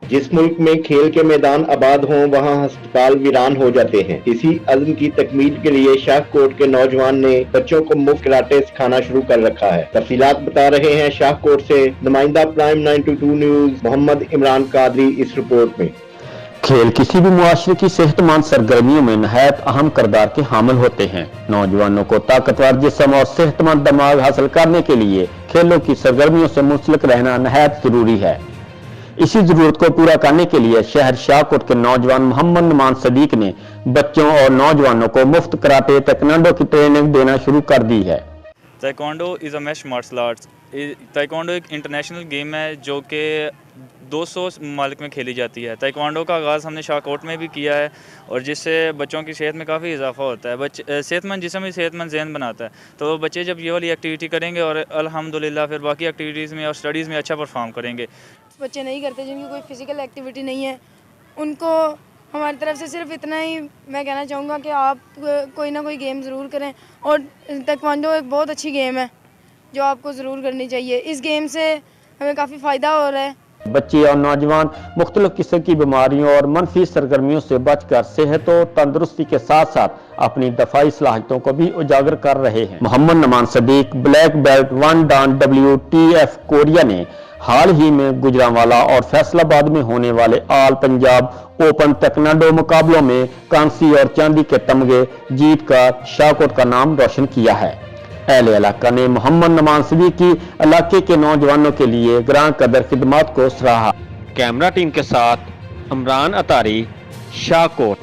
जिस मुल्क में खेल के मैदान आबाद हों वहां अस्पताल वीरान हो जाते हैं। इसी अज़्म की तकमील के लिए शाहकोट के नौजवान ने बच्चों को मुफ्त कराटे सिखाना शुरू कर रखा है। तफसीलात बता रहे हैं शाहकोट से नुमाइंदा प्राइम 92 न्यूज मोहम्मद इमरान कादरी इस रिपोर्ट में। खेल किसी भी मुआशरे की सेहतमंद सरगर्मियों में नहायत अहम किरदार के हामिल होते हैं। नौजवानों को ताकतवर जिस्म और सेहतमंद दिमाग हासिल करने के लिए खेलों की सरगर्मियों से मुंसलिक रहना नहायत जरूरी है। इसी जरूरत को पूरा करने के लिए शहर शाहकोट के नौजवान मोहम्मद नुमान सदीक ने बच्चों और नौजवानों को मुफ्त कराटे ताइक्वांडो की ट्रेनिंग देना शुरू कर दी है। Taekwondo is a mixed martial arts. Taekwondo एक इंटरनेशनल गेम है जो कि 200 ममालिक में खेली जाती है। ताइक्वांडो का आगाज़ हमने शाहकोट में भी किया है और जिससे बच्चों की सेहत में काफ़ी इजाफा होता है। बच्चे सेहतमंद जिस्म ही सेहतमंद ज़हन बनाता है। तो बच्चे जब ये वाली एक्टिविटी करेंगे और अल्हम्दुलिल्लाह फिर बाकी एक्टिविटीज़ में और स्टडीज़ में अच्छा परफॉर्म करेंगे। बच्चे नहीं करते जिनकी कोई फिज़िकल एक्टिविटी नहीं है, उनको हमारी तरफ से सिर्फ इतना ही मैं कहना चाहूँगा कि आप कोई ना कोई गेम ज़रूर करें और ताइक्वांडो एक बहुत अच्छी गेम है जो आपको ज़रूर करनी चाहिए। इस गेम से हमें काफ़ी फ़ायदा हो रहा है। बच्चे और नौजवान मुख्तलिफ किस्म की बीमारियों और मनफी सरगर्मियों से बचकर सेहत और तंदुरुस्ती के साथ साथ अपनी दफाई सलाहियतों को भी उजागर कर रहे हैं। मोहम्मद नुमान सदीक ब्लैक बेल्ट 1 डान WTF कोरिया ने हाल ही में गुजरांवाला और फैसलाबाद में होने वाले ऑल पंजाब ओपन ताइक्वांडो मुकाबलों में कांसी और चांदी के तमगे जीत कर शाहकोट का नाम रोशन किया है। अहले इलाका ने मोहम्मद नुमान सदीक की इलाके के नौजवानों के लिए ग्रां कदर खिदमत को सराहा। कैमरा टीम के साथ इमरान अतारी, शाहकोट।